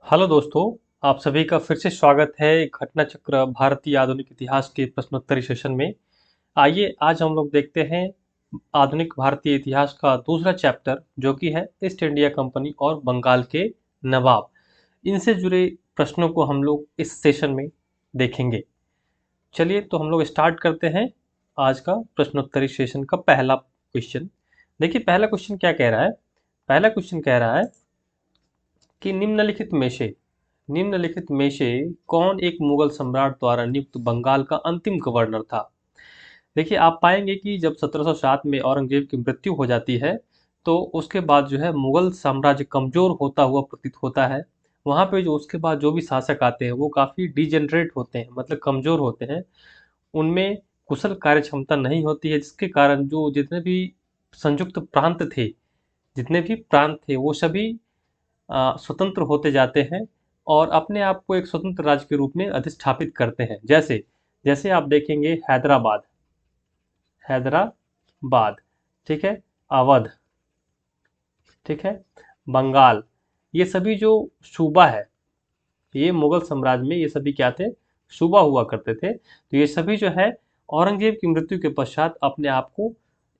Hello दोस्तों, आप सभी का फिर से स्वागत है घटना चक्र भारतीय आधुनिक इतिहास के प्रश्नोत्तरी सेशन में। आइए आज हम लोग देखते हैं आधुनिक भारतीय इतिहास का दूसरा चैप्टर जो कि है ईस्ट इंडिया कंपनी और बंगाल के नवाब। इनसे जुड़े प्रश्नों को हम लोग इस सेशन में देखेंगे। चलिए तो हम लोग स्टार्ट करते हैं आज का प्रश्नोत्तरी सेशन का पहला क्वेश्चन। देखिए पहला क्वेश्चन क्या कह रहा है। पहला क्वेश्चन कह रहा है कि निम्नलिखित में से कौन एक मुगल सम्राट द्वारा नियुक्त बंगाल का अंतिम गवर्नर था। देखिए आप पाएंगे कि जब 1707 में औरंगजेब की मृत्यु हो जाती है तो उसके बाद जो है मुगल साम्राज्य कमजोर होता हुआ प्रतीत होता है। वहां पे जो उसके बाद जो भी शासक आते हैं वो काफी डिजेनरेट होते हैं, मतलब कमजोर होते हैं। उनमें कुशल कार्य क्षमता नहीं होती है, जिसके कारण जो संयुक्त प्रांत थे जितने भी प्रांत थे वो सभी स्वतंत्र होते जाते हैं और अपने आप को एक स्वतंत्र राज्य के रूप में अधिष्ठापित करते हैं। जैसे जैसे आप देखेंगे हैदराबाद, हैदराबाद, ठीक है, अवध, ठीक है, बंगाल, ये सभी जो सूबा है, ये मुगल साम्राज्य में ये सभी क्या थे, सूबा हुआ करते थे। तो ये सभी जो है औरंगजेब की मृत्यु के पश्चात अपने आप को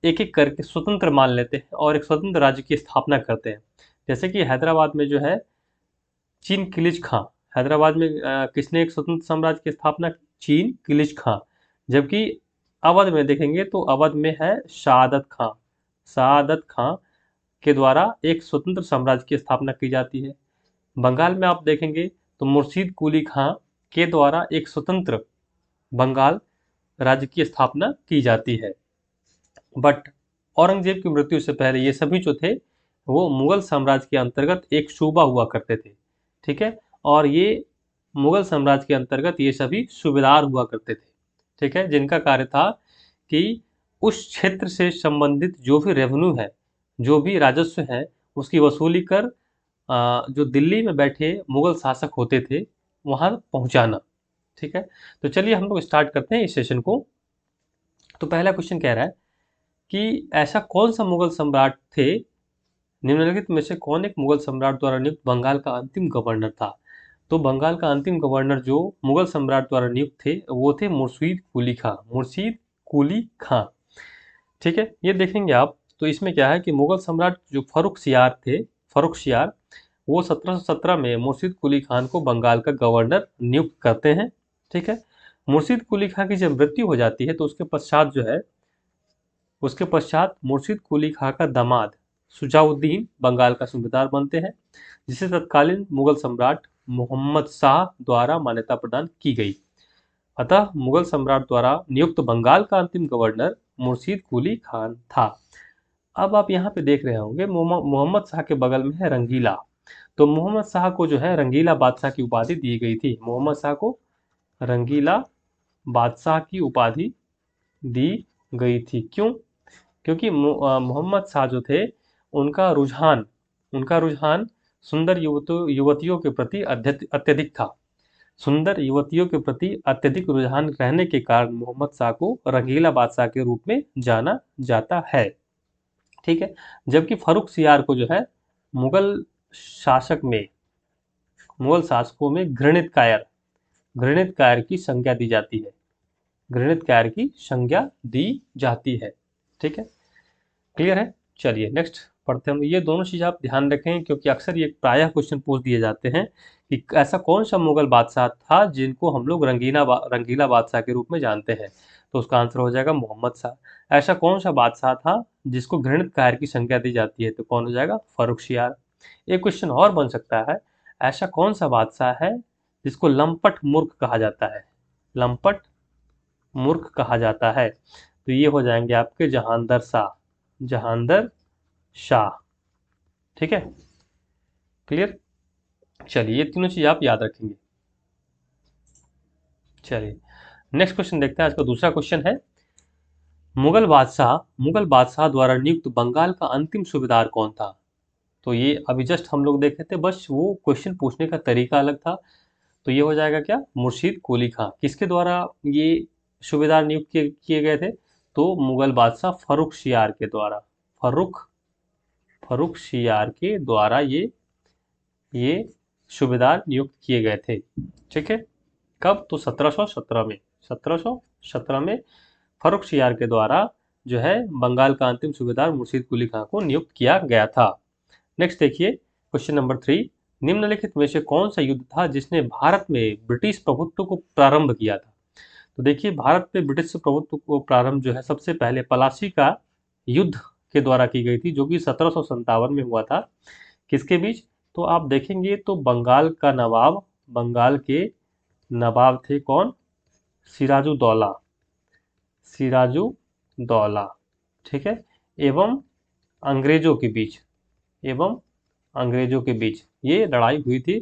एक एक करके स्वतंत्र मान लेते हैं और एक स्वतंत्र राज्य की स्थापना करते हैं। जैसे कि हैदराबाद में जो है चीन किलिच खां, हैदराबाद में किसने एक स्वतंत्र साम्राज्य की स्थापना की? चीन किलिच खां। जबकि अवध में देखेंगे तो अवध में है शहादत खां, शहादत खां के द्वारा एक स्वतंत्र साम्राज्य की स्थापना की जाती है। बंगाल में आप देखेंगे तो मुर्शीद कुली खां के द्वारा एक स्वतंत्र बंगाल राज्य की स्थापना की जाती है। बट औरंगजेब की मृत्यु से पहले ये सभी जो थे वो मुगल साम्राज्य के अंतर्गत एक सूबा हुआ करते थे, ठीक है। और ये मुगल साम्राज्य के अंतर्गत ये सभी सूबेदार हुआ करते थे, ठीक है, जिनका कार्य था कि उस क्षेत्र से संबंधित जो भी रेवेन्यू है, जो भी राजस्व है, उसकी वसूली कर जो दिल्ली में बैठे मुगल शासक होते थे वहां पहुंचाना, ठीक है। तो चलिए हम लोग स्टार्ट करते हैं इस सेशन को। तो पहला क्वेश्चन कह रहा है कि ऐसा कौन सा मुगल सम्राट थे, निम्नलिखित में से कौन एक मुगल सम्राट द्वारा नियुक्त बंगाल का अंतिम गवर्नर था। तो बंगाल का अंतिम गवर्नर जो मुगल सम्राट द्वारा नियुक्त थे वो थे मुर्शीद कुली खां, मुर्शीद कुली खां, ठीक है। ये देखेंगे आप तो इसमें क्या है कि मुगल सम्राट जो फर्रुखसियार थे, फर्रुखसियार, वो 1717 में मुर्शीद कुली खान को बंगाल का गवर्नर नियुक्त करते हैं, ठीक है। मुर्शीद कुली खां की जब मृत्यु हो जाती है तो उसके पश्चात मुर्शीद कुली खां का दामाद सुजाउद्दीन बंगाल का सूबेदार बनते हैं, जिसे तत्कालीन मुगल सम्राट मोहम्मद शाह द्वारा मान्यता प्रदान की गई। अतः मुगल सम्राट द्वारा नियुक्त बंगाल का अंतिम गवर्नर मुर्शीद कुली खान था। अब आप यहाँ पे देख रहे होंगे मोहम्मद शाह के बगल में है रंगीला। तो मोहम्मद शाह को जो है रंगीला बादशाह की उपाधि दी गई थी, मोहम्मद शाह को रंगीला बादशाह की उपाधि दी गई थी। क्यों? क्योंकि मोहम्मद शाह जो थे उनका रुझान उनका रुझान सुंदर युवतियों के प्रति अत्यधिक था। सुंदर युवतियों के प्रति अत्यधिक रुझान रहने के कारण मोहम्मद शाह को रंगीला बादशाह के रूप में जाना जाता है, ठीक है। जबकि फर्रुख सियार को जो है मुगल शासक में मुगल शासकों में घृणित कायर की संज्ञा दी जाती है, घृणित कायर की संज्ञा दी जाती है, ठीक है। क्लियर है? चलिए नेक्स्ट पढ़ते हैं। ये दोनों चीज आप ध्यान रखें क्योंकि अक्सर ये प्रायः क्वेश्चन पूछ दिए जाते हैं कि ऐसा कौन सा मुगल बादशाह था जिनको हम लोग रंगीला बादशाह के रूप में जानते हैं। तो उसका आंसर हो जाएगा मोहम्मद शाह। ऐसा कौन सा बादशाह था जिसको घृणित कायर की संज्ञा दी जाती है, तो कौन हो जाएगा? फर्रुखसियार। एक क्वेश्चन और बन सकता है, ऐसा कौन सा बादशाह है जिसको लंपट मूर्ख कहा जाता है, लंपट मूर्ख कहा जाता है। तो ये हो जाएंगे आपके जहांदर शाह, जहांदर शाह, ठीक है। क्लियर? चलिए ये तीनों चीज आप याद रखेंगे। चलिए नेक्स्ट क्वेश्चन देखते हैं। आज का दूसरा क्वेश्चन है, मुगल बादशाह द्वारा नियुक्त बंगाल का अंतिम सूबेदार कौन था। तो ये अभी जस्ट हम लोग देखे थे, बस वो क्वेश्चन पूछने का तरीका अलग था। तो ये हो जाएगा क्या? मुर्शीद कुली खां। किसके द्वारा ये सूबेदार नियुक्त किए गए थे? तो मुगल बादशाह फर्रुखसियार के द्वारा, फर्रुखसियार के द्वारा ये सूबेदार नियुक्त किए गए थे। ठीक है, कब? तो 1717 में, 1717 में फर्रुखसियार के द्वारा जो है बंगाल का अंतिम सूबेदार मुर्शीद कुली खां को नियुक्त किया गया था। नेक्स्ट देखिए क्वेश्चन नंबर 3, निम्नलिखित में से कौन सा युद्ध था जिसने भारत में ब्रिटिश प्रभुत्व को प्रारंभ किया था? तो देखिए भारत में ब्रिटिश प्रभुत्व को प्रारंभ जो है सबसे पहले पलासी का युद्ध के द्वारा की गई थी, जो कि 1757 में हुआ था। किसके बीच? तो आप देखेंगे तो बंगाल का नवाब, बंगाल के नवाब थे कौन? सिराजुद्दौला, सिराजुद्दौला, ठीक है, एवं अंग्रेजों के बीच, एवं अंग्रेजों के बीच ये लड़ाई हुई थी,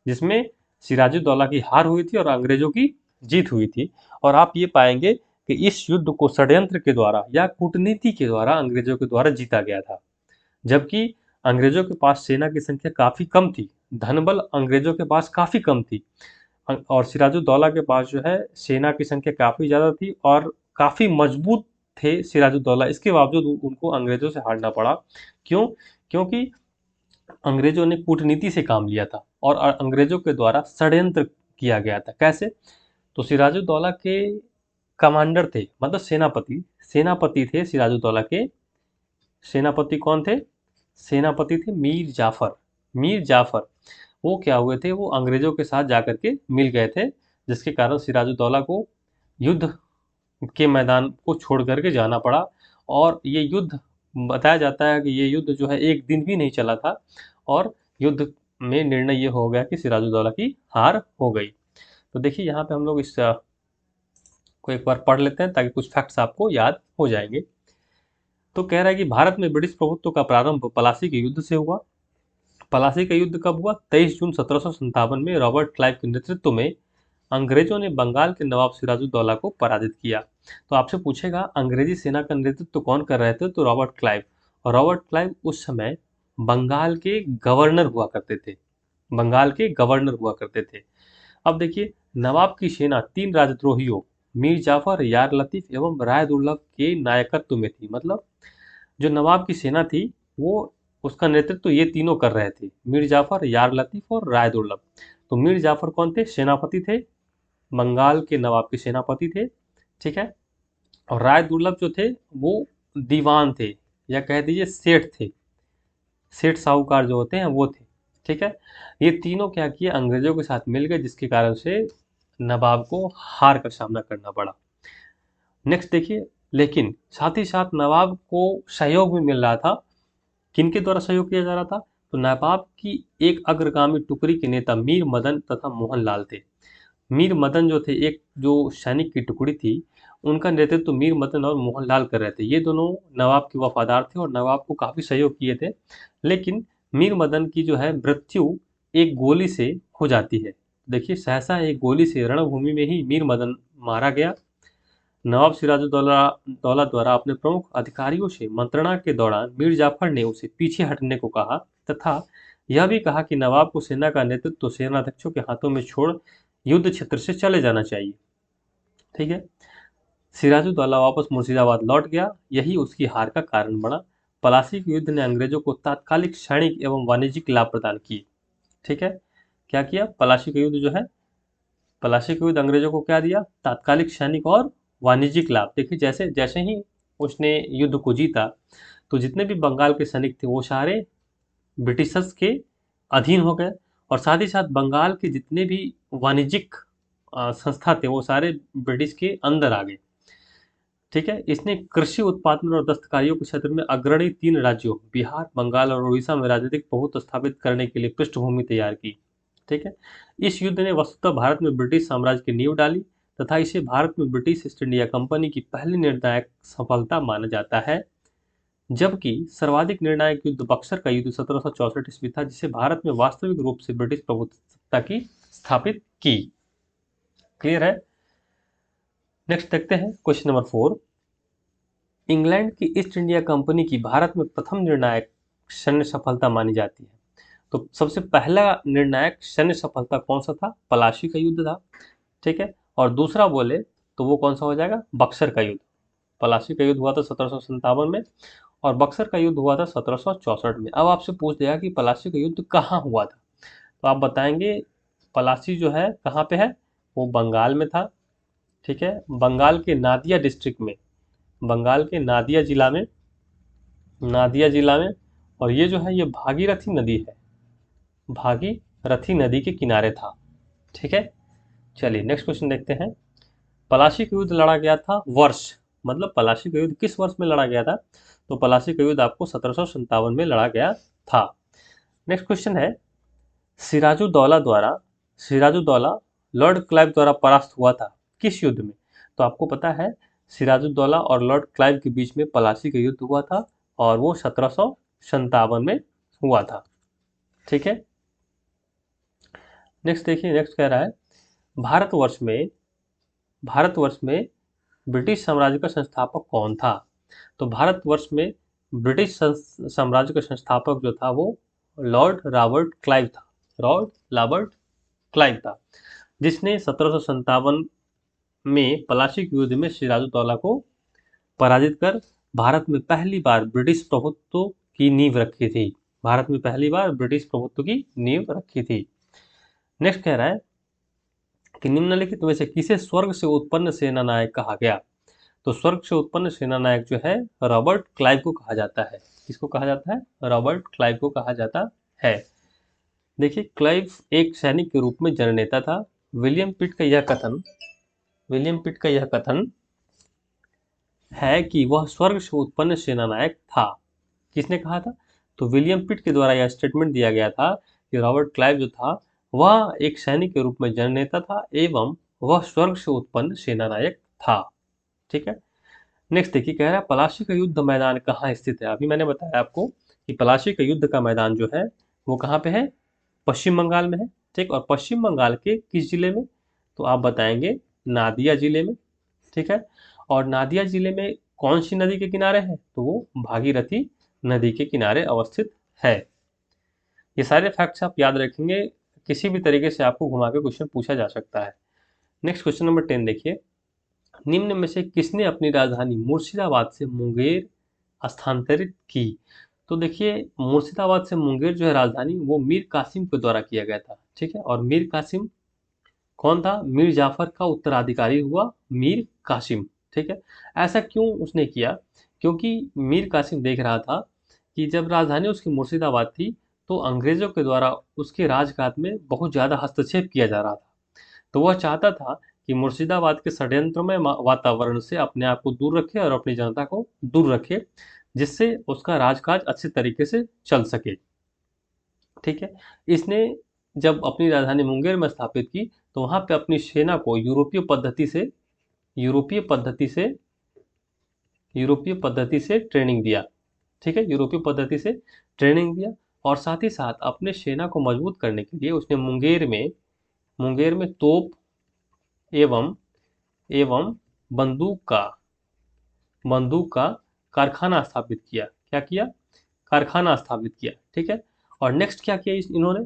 जिसमें सिराजुद्दौला की हार हुई थी और अंग्रेजों की जीत हुई थी। और आप ये पाएंगे कि इस युद्ध को षड्यंत्र के द्वारा या कूटनीति के द्वारा अंग्रेजों के द्वारा जीता गया था, जबकि अंग्रेजों के पास सेना की संख्या काफी कम थी, धनबल अंग्रेजों के पास काफी कम थी, और सिराजुद्दौला के पास जो है सेना की संख्या काफी ज्यादा थी और काफी मजबूत थे सिराजुद्दौला। इसके बावजूद उनको अंग्रेजों से हारना पड़ा। क्यों? क्योंकि अंग्रेजों ने कूटनीति से काम लिया था और अंग्रेजों के द्वारा षड्यंत्र किया गया था। कैसे? तो सिराजुद्दौला के कमांडर थे, मतलब सेनापति, सेनापति थे सिराजुद्दौला के। सेनापति कौन थे? सेनापति थे मीर जाफर। मीर जाफर वो क्या हुए थे? वो अंग्रेजों के साथ जाकर के मिल गए थे, जिसके कारण सिराजुद्दौला को युद्ध के मैदान को छोड़ करके जाना पड़ा। और ये युद्ध बताया जाता है कि ये युद्ध जो है एक दिन भी नहीं चला था और युद्ध में निर्णय ये हो गया कि सिराजुद्दौला की हार हो गई। तो देखिए यहाँ पे हम लोग इस को एक बार पढ़ लेते हैं ताकि कुछ फैक्ट्स आपको याद हो जाएंगे। तो कह रहा है कि भारत में ब्रिटिश प्रभुत्व का प्रारंभ पलासी के युद्ध से हुआ। पलासी का युद्ध कब हुआ? 23 जून 1757 में रॉबर्ट क्लाइव के नेतृत्व में अंग्रेजों ने बंगाल के नवाब सिराजुद्दौला को पराजित किया। तो आपसे पूछेगा अंग्रेजी सेना का नेतृत्व कौन कर रहे थे? तो रॉबर्ट क्लाइव। और रॉबर्ट क्लाइव उस समय बंगाल के गवर्नर हुआ करते थे, बंगाल के गवर्नर हुआ करते थे। अब देखिए नवाब की सेना 3 राजद्रोहियों मीर जाफर, यार लतीफ एवं राय दुर्लभ के नायकत्व में थी। मतलब जो नवाब की सेना थी वो उसका नेतृत्व ये तीनों कर रहे थे, मीर जाफर, यार लतीफ और राय दुर्लभ। तो मीर जाफर कौन थे? सेनापति थे, बंगाल के नवाब के सेनापति थे, ठीक है। और राय दुर्लभ जो थे वो दीवान थे, या कह दीजिए सेठ थे, सेठ साहूकार जो होते हैं वो थे, ठीक है। ये तीनों क्या किए? अंग्रेजों के साथ मिल गए, जिसके कारण से नवाब को हार का सामना करना पड़ा। नेक्स्ट देखिए, लेकिन साथ ही साथ नवाब को सहयोग भी मिल रहा था। किनके द्वारा सहयोग किया जा रहा था? तो नवाब की एक अग्रगामी टुकड़ी के नेता मीर मदन तथा मोहनलाल थे। मीर मदन जो थे, एक जो सैनिक की टुकड़ी थी, उनका नेतृत्व मीर मदन और मोहनलाल कर रहे थे। ये दोनों नवाब के वफादार थे और नवाब को काफ़ी सहयोग किए थे। लेकिन मीर मदन की जो है मृत्यु एक गोली से हो जाती है। देखिए सहसा एक गोली से रणभूमि में ही मीर मदन मारा गया। नवाब सिराजुद्दौला दौला द्वारा अपने प्रमुख अधिकारियों से मंत्रणा के दौरान मीर जाफर ने उसे पीछे हटने को कहा तथा यह भी कहा कि नवाब को सेना का नेतृत्व सेनाध्यक्षों के हाथों में छोड़ युद्ध क्षेत्र से चले जाना चाहिए। ठीक है, सिराजुद्दौला वापस मुर्शिदाबाद लौट गया, यही उसकी हार का कारण बना। पलासी के युद्ध ने अंग्रेजों को तात्कालिक सैनिक एवं वाणिज्यिक लाभ प्रदान किए। ठीक है, क्या किया? पलासी का युद्ध जो है, पलासी का युद्ध अंग्रेजों को क्या दिया? तात्कालिक सैनिक और वाणिज्यिक लाभ। देखिए जैसे जैसे ही उसने युद्ध को जीता तो जितने भी बंगाल के सैनिक थे वो सारे ब्रिटिशर्स के अधीन हो गए, और साथ ही साथ बंगाल के जितने भी वाणिज्यिक संस्था थे वो सारे ब्रिटिश के अंदर आ गए। ठीक है, इसने कृषि उत्पादन और दस्तकारियों के क्षेत्र में अग्रणी 3 राज्यों बिहार, बंगाल और उड़ीसा में राजनीतिक बहुत स्थापित करने के लिए पृष्ठभूमि तैयार की। ठीक है, इस युद्ध ने वस्तुतः भारत में ब्रिटिश साम्राज्य की नींव डाली तथा इसे भारत में ब्रिटिश ईस्ट इंडिया कंपनी की पहली निर्णायक सफलता माना जाता है। जबकि सर्वाधिक निर्णायक युद्ध बक्सर का युद्ध 1764 ईस्वी था, जिसे भारत में वास्तविक रूप से ब्रिटिश प्रभुसत्ता की स्थापित की। क्लियर है? नेक्स्ट देखते हैं क्वेश्चन नंबर 4, इंग्लैंड की ईस्ट इंडिया कंपनी की भारत में प्रथम निर्णायक सैन्य सफलता मानी जाती है। तो सबसे पहला निर्णायक सैन्य सफलता कौन सा था? पलाशी का युद्ध था। ठीक है, और दूसरा बोले तो वो कौन सा हो जाएगा? बक्सर का युद्ध। पलासी का युद्ध हुआ था 1757 में और बक्सर का युद्ध हुआ था 1764 में। अब आपसे पूछ दिया कि पलासी का युद्ध कहाँ हुआ था? तो आप बताएंगे पलासी जो है कहाँ पे है, वो बंगाल में था। ठीक है, बंगाल के नादिया डिस्ट्रिक्ट में, बंगाल के नादिया जिला में, नादिया जिला में। और ये जो है ये भागीरथी नदी है, भागीरथी नदी के किनारे था। ठीक है, चलिए नेक्स्ट क्वेश्चन देखते हैं। पलासी का युद्ध लड़ा गया था वर्ष, मतलब पलासी का युद्ध किस वर्ष में लड़ा गया था, तो पलासी का युद्ध आपको 1757 में लड़ा गया था। नेक्स्ट क्वेश्चन है, सिराजुद्दौला द्वारा, सिराजुद्दौला लॉर्ड क्लाइव द्वारा परास्त हुआ था किस युद्ध में, तो आपको पता है सिराजुद्दौला और लॉर्ड क्लाइव के बीच में पलासी का युद्ध हुआ था और वो 1757 में हुआ था। ठीक है, नेक्स्ट देखिए, नेक्स्ट कह रहा है भारतवर्ष में, भारतवर्ष में ब्रिटिश साम्राज्य का संस्थापक कौन था, तो भारतवर्ष में ब्रिटिश साम्राज्य का संस्थापक जो था वो लॉर्ड रॉबर्ट क्लाइव था, लॉर्ड रॉबर्ट क्लाइव था, जिसने 1757 में पलासी के युद्ध में सिराजुद्दौला को पराजित कर भारत में पहली बार ब्रिटिश प्रभुत्व की नींव रखी थी, भारत में पहली बार ब्रिटिश प्रभुत्व की नींव रखी थी। नेक्स्ट कह रहा है कि निम्नलिखित में से किसे स्वर्ग से उत्पन्न सेना नायक कहा गया, तो स्वर्ग से उत्पन्न सेना नायक जो है रॉबर्ट क्लाइव को कहा जाता है। किसको कहा जाता है, रॉबर्ट क्लाइव को कहा जाता है। देखिए, क्लाइव एक सैनिक के रूप में जननेता था। विलियम पिट का यह कथन, विलियम पिट का यह कथन है कि वह स्वर्ग से उत्पन्न सेना नायक था। किसने कहा था, तो विलियम पिट के द्वारा यह स्टेटमेंट दिया गया था कि रॉबर्ट क्लाइव जो था वह एक सैनिक के रूप में जननेता था एवं वह स्वर्ग से उत्पन्न सेना नायक था। ठीक है, नेक्स्ट देखिए, कह रहा है पलासी का युद्ध मैदान कहाँ स्थित है। अभी मैंने बताया आपको कि पलासी का युद्ध का मैदान जो है वो कहाँ पे है, पश्चिम बंगाल में है। ठीक, और पश्चिम बंगाल के किस जिले में, तो आप बताएंगे नादिया जिले में। ठीक है, और नादिया जिले में कौन सी नदी के किनारे है, तो वो भागीरथी नदी के किनारे अवस्थित है। ये सारे फैक्ट्स आप याद रखेंगे, किसी भी तरीके से आपको घुमा के क्वेश्चन पूछा जा सकता है। नेक्स्ट क्वेश्चन नंबर 10 देखिए, निम्न में से किसने अपनी राजधानी मुर्शिदाबाद से मुंगेर स्थानांतरित की, तो देखिए मुर्शिदाबाद से मुंगेर जो है राजधानी वो मीर कासिम के द्वारा किया गया था। ठीक है, और मीर कासिम कौन था, मीर जाफर का उत्तराधिकारी हुआ मीर कासिम। ठीक है, ऐसा क्यों उसने किया, क्योंकि मीर कासिम देख रहा था कि जब राजधानी उसकी मुर्शिदाबाद थी तो अंग्रेजों के द्वारा उसके राजकाज में बहुत ज़्यादा हस्तक्षेप किया जा रहा था। तो वह चाहता था कि मुर्शिदाबाद के षड्यंत्रमय वातावरण से अपने आप को दूर रखे और अपनी जनता को दूर रखे, जिससे उसका राजकाज अच्छे तरीके से चल सके। ठीक है, इसने जब अपनी राजधानी मुंगेर में स्थापित की तो वहां पे अपनी सेना को यूरोपीय पद्धति से, यूरोपीय पद्धति से, यूरोपीय पद्धति से ट्रेनिंग दिया। ठीक है, यूरोपीय पद्धति से ट्रेनिंग दिया और साथ ही साथ अपने सेना को मजबूत करने के लिए उसने मुंगेर में तोप एवं एवं बंदूक का, बंदूक का कारखाना स्थापित किया। क्या किया, कारखाना स्थापित किया। ठीक है, और नेक्स्ट क्या किया इन्होंने,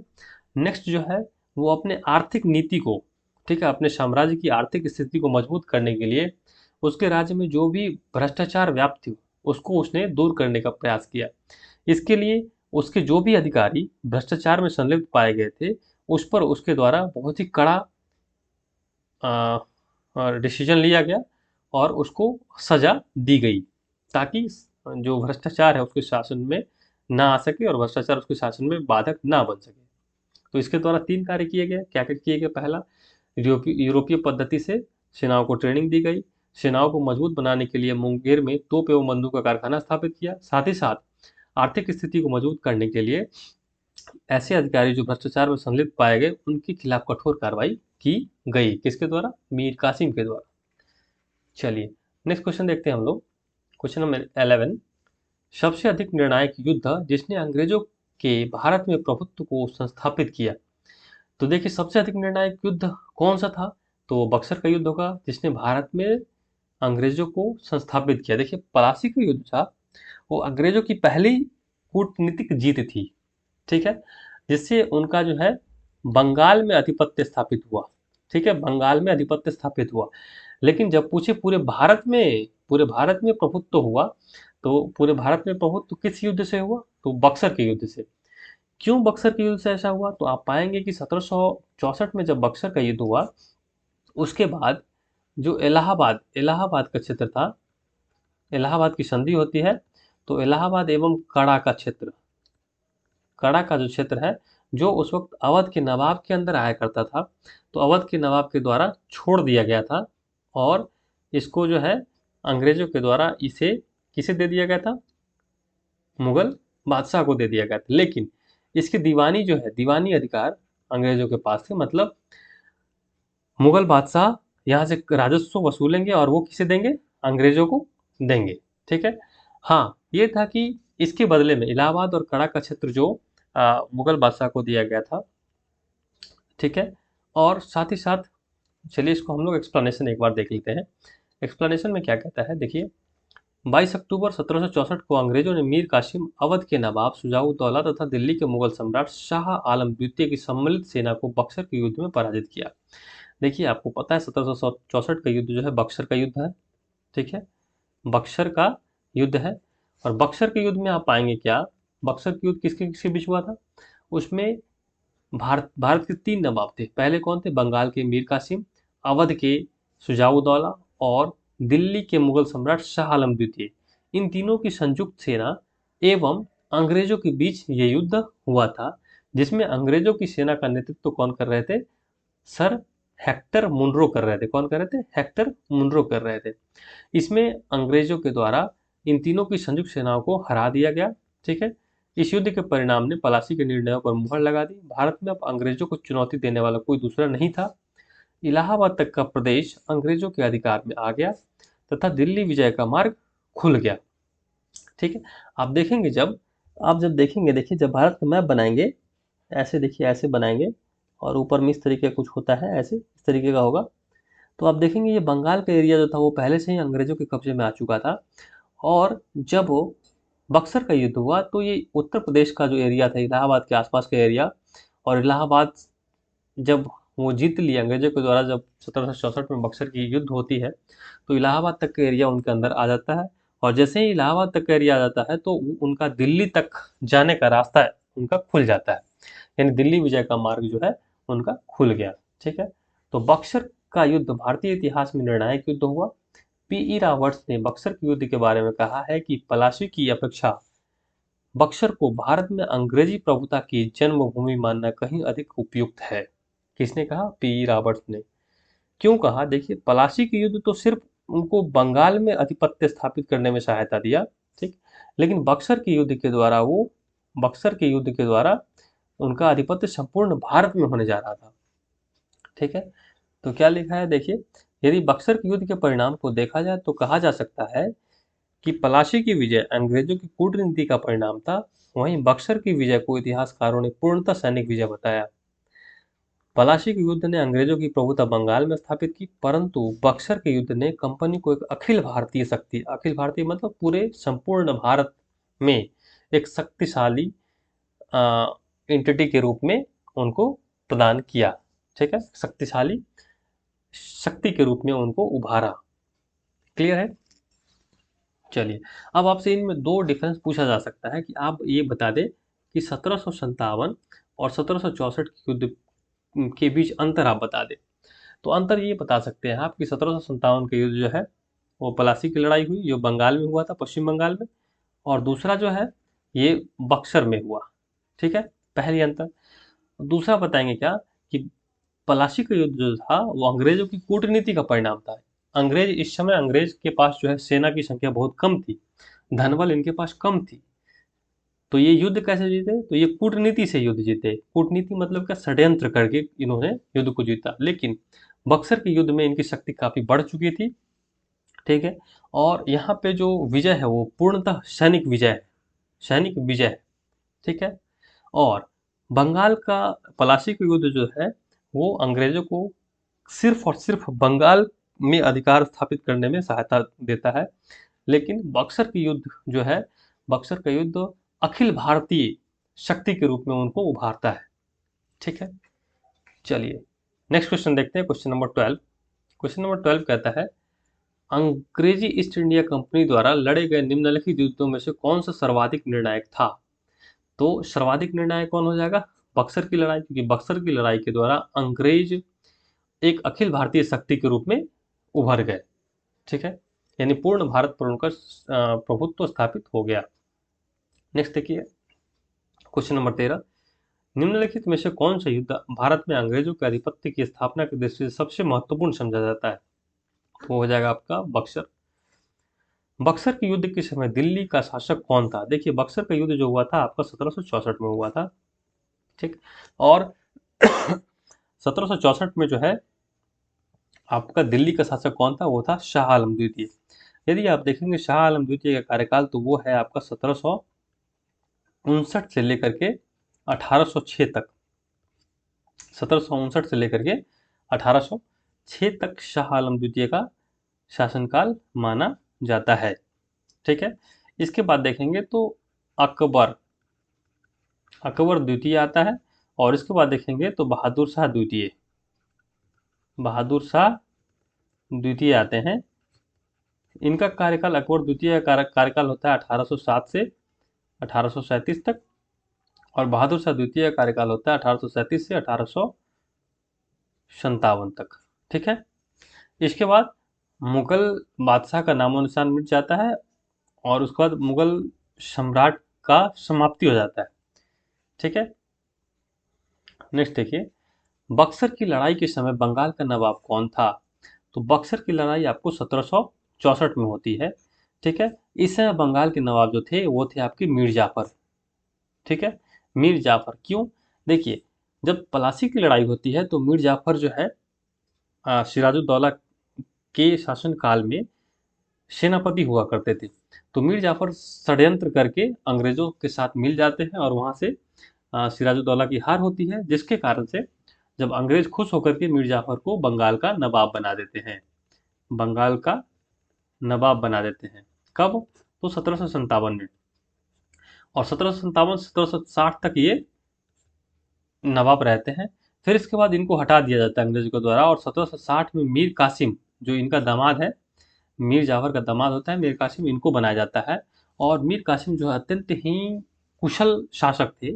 नेक्स्ट जो है वो अपने आर्थिक नीति को, ठीक है, अपने साम्राज्य की आर्थिक स्थिति को मजबूत करने के लिए उसके राज्य में जो भी भ्रष्टाचार व्याप्त थी उसको उसने दूर करने का प्रयास किया। इसके लिए उसके जो भी अधिकारी भ्रष्टाचार में संलिप्त पाए गए थे उस पर उसके द्वारा बहुत ही कड़ा डिसीजन लिया गया और उसको सजा दी गई, ताकि जो भ्रष्टाचार है उसके शासन में ना आ सके और भ्रष्टाचार उसके शासन में बाधक ना बन सके। तो इसके द्वारा 3 कार्य किए गए। क्या क्या किए गए, पहला यूरोपीय पद्धति से सेनाओं को ट्रेनिंग दी गई, सेनाओं को मजबूत बनाने के लिए मुंगेर में तोप एवं बंदूक का कारखाना स्थापित किया, साथ ही साथ आर्थिक स्थिति को मजबूत करने के लिए ऐसे अधिकारी जो भ्रष्टाचार में संलिप्त पाए गए उनके खिलाफ कठोर कार्रवाई की गई। किसके द्वारा, मीर कासिम के द्वारा। चलिए नेक्स्ट क्वेश्चन देखते हैं हम लोग, क्वेश्चन नंबर 11, सबसे अधिक निर्णायक युद्ध जिसने अंग्रेजों के भारत में प्रभुत्व को संस्थापित किया, तो देखिए सबसे अधिक निर्णायक युद्ध कौन सा था, तो बक्सर का युद्ध होगा जिसने भारत में अंग्रेजों को संस्थापित किया। देखिए पलासी का युद्ध था वो अंग्रेजों की पहली कूटनीतिक जीत थी। ठीक है, जिससे उनका जो है बंगाल में आधिपत्य स्थापित हुआ। ठीक है, बंगाल में आधिपत्य स्थापित हुआ, लेकिन जब पूछे पूरे भारत में प्रभुत्व हुआ, तो पूरे भारत में प्रभुत्व किस युद्ध से हुआ, तो बक्सर के युद्ध से। क्यों बक्सर के युद्ध से ऐसा हुआ? तो आप पाएंगे कि 1764 में जब बक्सर का युद्ध हुआ, उसके बाद जो इलाहाबाद इलाहाबाद का क्षेत्र था, इलाहाबाद की संधि होती है, तो इलाहाबाद एवं कड़ा का क्षेत्र, कड़ा का जो क्षेत्र है, जो उस वक्त अवध के नवाब के अंदर आया करता था, तो अवध के नवाब के द्वारा छोड़ दिया गया था, और इसको जो है अंग्रेजों के द्वारा इसे किसे दे दिया गया था? मुगल बादशाह को दे दिया गया था। लेकिन इसकी दीवानी जो है, दीवानी अधिकार अंग्रेजों के पास थे, मतलब मुगल बादशाह यहाँ से राजस्व वसूलेंगे और वो किसे देंगे? अंग्रेजों को देंगे। ठीक है। हाँ, ये था कि इसके बदले में इलाहाबाद और कड़ा का क्षेत्र जो मुगल बादशाह को दिया गया था। ठीक है। और साथ ही साथ चलिए इसको हम लोग एक्सप्लेनेशन एक बार देख लेते हैं। एक्सप्लेनेशन में क्या कहता है, देखिए, 22 अक्टूबर 1764 को अंग्रेजों ने मीर कासिम, अवध के नवाब शुजाउद्दौला तथा दिल्ली के मुगल सम्राट शाह आलम द्वितीय की सम्मिलित सेना को बक्सर के युद्ध में पराजित किया। देखिए, आपको पता है 1764 का युद्ध जो है बक्सर का युद्ध है। ठीक है, बक्सर का युद्ध है। और बक्सर के युद्ध में आप पाएंगे क्या, बक्सर के युद्ध किसके किसके बीच हुआ था? उसमें भारत भारत के 3 नवाब थे। पहले कौन थे? बंगाल के मीर कासिम, अवध के शुजाउद्दौला और दिल्ली के मुगल सम्राट शाह आलम द्वितीय। इन तीनों की संयुक्त सेना एवं अंग्रेजों के बीच ये युद्ध हुआ था, जिसमें अंग्रेजों की सेना का नेतृत्व कौन कर रहे थे? सर हेक्टर मुनरो कर रहे थे। कौन कर रहे थे? हेक्टर मुनरो कर रहे थे। इसमें अंग्रेजों के द्वारा इन तीनों की संयुक्त सेनाओं को हरा दिया गया। ठीक है। इस युद्ध के परिणाम ने प्लासी के निर्णयों पर मुहर लगा दी। भारत में अब अंग्रेजों को चुनौती देने वाला कोई दूसरा नहीं था। इलाहाबाद तक का प्रदेश अंग्रेजों के अधिकार में आ गया तथा दिल्ली विजय का मार्ग खुल गया। ठीक है। आप देखेंगे, जब देखेंगे, देखिए, जब भारत का मैप बनाएंगे, ऐसे देखिए, ऐसे बनाएंगे, और ऊपर में इस तरीके का कुछ होता है, ऐसे इस तरीके का होगा। तो आप देखेंगे ये बंगाल का एरिया जो था वो पहले से ही अंग्रेजों के कब्जे में आ चुका था। और जब वो बक्सर का युद्ध हुआ तो ये उत्तर प्रदेश का जो एरिया था, इलाहाबाद के आसपास का एरिया, और इलाहाबाद जब वो जीत लिया अंग्रेजों के द्वारा, जब 1764 में बक्सर की युद्ध होती है, तो इलाहाबाद तक का एरिया उनके अंदर आ जाता है। और जैसे ही इलाहाबाद तक का एरिया आ जाता है तो उनका दिल्ली तक जाने का रास्ता है उनका खुल जाता है, यानी दिल्ली विजय का मार्ग जो है उनका खुल गया। ठीक है। तो बक्सर का युद्ध भारतीय इतिहास में निर्णायक युद्ध हुआ। पीई रॉबर्ट्स ने बक्सर के युद्ध के बारे में कहा है कि पलासी की अपेक्षा बक्सर को भारत में अंग्रेजी प्रभुता की जन्मभूमि मानना कहीं अधिक उपयुक्त है। किसने कहा? पीई रॉबर्ट्स ने। क्यों कहा? देखिए, पलासी के युद्ध तो सिर्फ उनको बंगाल में आधिपत्य स्थापित करने में सहायता दिया। ठीक। लेकिन बक्सर के युद्ध के द्वारा उनका आधिपत्य संपूर्ण भारत में होने जा रहा था। ठीक है। तो क्या लिखा है, देखिए, यदि बक्सर के युद्ध के परिणाम को देखा जाए तो कहा जा सकता है कि पलासी की विजय अंग्रेजों की कूटनीति का परिणाम था। वहीं बक्सर की विजय को इतिहासकारों ने पूर्णतः सैनिक विजय बताया। पलासी के युद्ध ने अंग्रेजों की प्रभुता बंगाल में स्थापित की, परंतु बक्सर के युद्ध ने कंपनी को एक अखिल भारतीय शक्ति, अखिल भारतीय मतलब पूरे संपूर्ण भारत में एक शक्तिशाली एंटिटी के रूप में उनको प्रदान किया। ठीक है, शक्तिशाली शक्ति के रूप में उनको उभारा। क्लियर है? चलिए, अब आपसे इनमें दो डिफरेंस पूछा जा सकता है कि आप ये बता दें कि 1757 और 1764 के युद्ध के बीच अंतर आप बता दें। तो अंतर ये बता सकते हैं आप कि 1757 का युद्ध जो है वो पलासी की लड़ाई हुई, जो बंगाल में हुआ था, पश्चिम बंगाल में, और दूसरा जो है ये बक्सर में हुआ। ठीक है, पहली अंतर। दूसरा बताएंगे क्या कि पलासी का युद्ध जो था वो अंग्रेजों की कूटनीति का परिणाम था। इस समय अंग्रेज के पास जो है सेना की संख्या बहुत कम थी, धनबल इनके पास कम थी। तो ये युद्ध कैसे जीते? तो ये कूटनीति से युद्ध जीते। कूटनीति मतलब क्या? षड्यंत्र करके इन्होंने युद्ध को जीता। लेकिन बक्सर के युद्ध में इनकी शक्ति काफी बढ़ चुकी थी। ठीक है। और यहाँ पे जो विजय है वो पूर्णतः सैनिक विजय है, सैनिक विजय है। ठीक है। और बंगाल का पलासी का युद्ध जो है वो अंग्रेजों को सिर्फ और सिर्फ बंगाल में अधिकार स्थापित करने में सहायता देता है। लेकिन बक्सर की युद्ध जो है, बक्सर का युद्ध अखिल भारतीय शक्ति के रूप में उनको उभारता है। ठीक है। चलिए नेक्स्ट क्वेश्चन देखते हैं, क्वेश्चन नंबर 12। क्वेश्चन नंबर 12 कहता है, अंग्रेजी ईस्ट इंडिया कंपनी द्वारा लड़े गए निम्नलिखित युद्धों में से कौन सा सर्वाधिक निर्णायक था? तो सर्वाधिक निर्णायक कौन हो जाएगा? बक्सर की लड़ाई, क्योंकि बक्सर की लड़ाई के द्वारा अंग्रेज एक अखिल भारतीय शक्ति के रूप में उभर गए। ठीक है, यानी पूर्ण भारत पर उनका प्रभुत्व स्थापित हो गया। नेक्स्ट देखिए क्वेश्चन नंबर 13, निम्नलिखित में से कौन सा युद्ध भारत में अंग्रेजों के आधिपत्य की स्थापना की दृष्टि से सबसे महत्वपूर्ण समझा जाता है? तो वो हो जाएगा आपका बक्सर। बक्सर के युद्ध के समय दिल्ली का शासक कौन था? देखिए बक्सर का युद्ध जो हुआ था आपका 1764 में हुआ था। ठीक, और 1764 में जो है आपका दिल्ली का शासक कौन था? वो था शाह आलम द्वितीय। यदि आप देखेंगे शाह आलम द्वितीय का कार्यकाल तो वो है आपका 1759 से लेकर के 1806 तक। 1759 से लेकर के 1806 तक शाह आलम द्वितीय का शासनकाल माना जाता है। ठीक है, इसके बाद देखेंगे तो अकबर, अकबर द्वितीय आता है, और इसके बाद देखेंगे तो बहादुर शाह द्वितीय, बहादुर शाह द्वितीय आते हैं। इनका कार्यकाल, अकबर द्वितीय का कार्यकाल होता है 1807 से 1837 तक, और बहादुर शाह द्वितीय का कार्यकाल होता है 1837 से 1857 तक। ठीक है, इसके बाद मुगल बादशाह का नामो निशान मिट जाता है, और उसके बाद मुगल सम्राट का समाप्ति हो जाता है। ठीक है, नेक्स्ट देखिए बक्सर की लड़ाई के समय बंगाल का नवाब कौन था? तो बक्सर की लड़ाई आपको 1764 में होती है। ठीक है, इस समय बंगाल के नवाब जो थे वो थे आपके मीर जाफर। ठीक है, मीर जाफर क्यों? देखिए जब पलासी की लड़ाई होती है तो मीर जाफर जो है सिराजुद्दौला के शासनकाल में सेनापति हुआ करते थे। तो मीर जाफर षड्यंत्र करके अंग्रेजों के साथ मिल जाते हैं, और वहां से सिराजुद्दौला की हार होती है, जिसके कारण से जब अंग्रेज खुश होकर के मीर जाफर को बंगाल का नवाब बना देते हैं, बंगाल का नवाब बना देते हैं। कब? तो 1757 में, और 1760 तक ये नवाब रहते हैं। फिर इसके बाद इनको हटा दिया जाता है अंग्रेजों के द्वारा, और 1760 में मीर कासिम जो इनका दामाद है, मीर जाफर का दामाद होता है मीर कासिम, इनको बनाया जाता है। और मीर कासिम जो है अत्यंत ही कुशल शासक थे।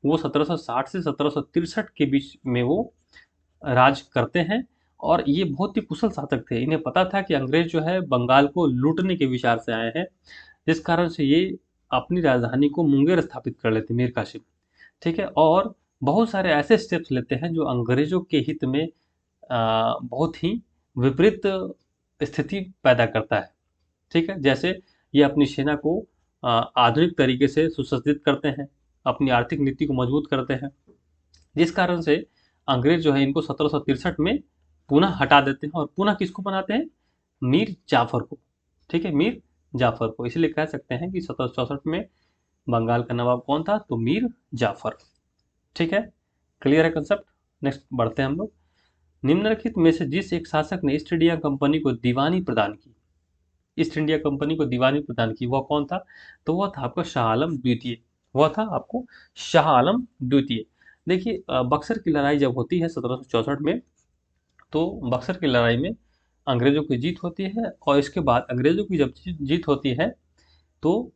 वो 1760 से 1763 के बीच में वो राज करते हैं, और ये बहुत ही कुशल शासक थे। इन्हें पता था कि अंग्रेज जो है बंगाल को लूटने के विचार से आए हैं, जिस कारण से ये अपनी राजधानी को मुंगेर स्थापित कर लेते मीर कासिम। ठीक है, और बहुत सारे ऐसे स्टेप्स लेते हैं जो अंग्रेजों के हित में बहुत ही विपरीत स्थिति पैदा करता है। ठीक है, जैसे ये अपनी सेना को आधुनिक तरीके से सुसज्जित करते हैं, अपनी आर्थिक नीति को मजबूत करते हैं, जिस कारण से अंग्रेज जो है इनको 1763 में पुनः हटा देते हैं, और पुनः किसको बनाते हैं? मीर जाफर को। ठीक है, मीर जाफर को। इसलिए कह सकते हैं कि 1764 में बंगाल का नवाब कौन था? तो मीर जाफर। ठीक है, क्लियर है कंसेप्ट? नेक्स्ट बढ़ते हैं हम लोग। निम्नलिखित में से जिस एक शासक ने ईस्ट इंडिया कंपनी को दीवानी प्रदान की, ईस्ट इंडिया कंपनी को दीवानी प्रदान की, वह कौन था? तो वह था आपका शाह आलम द्वितीय। वह था आपको शाह आलम द्वितीय। देखिए बक्सर की लड़ाई जब होती है 1764 में, तो बक्सर की लड़ाई में अंग्रेजों की जीत होती है, और इसके बाद अंग्रेजों की जब जीत होती है तो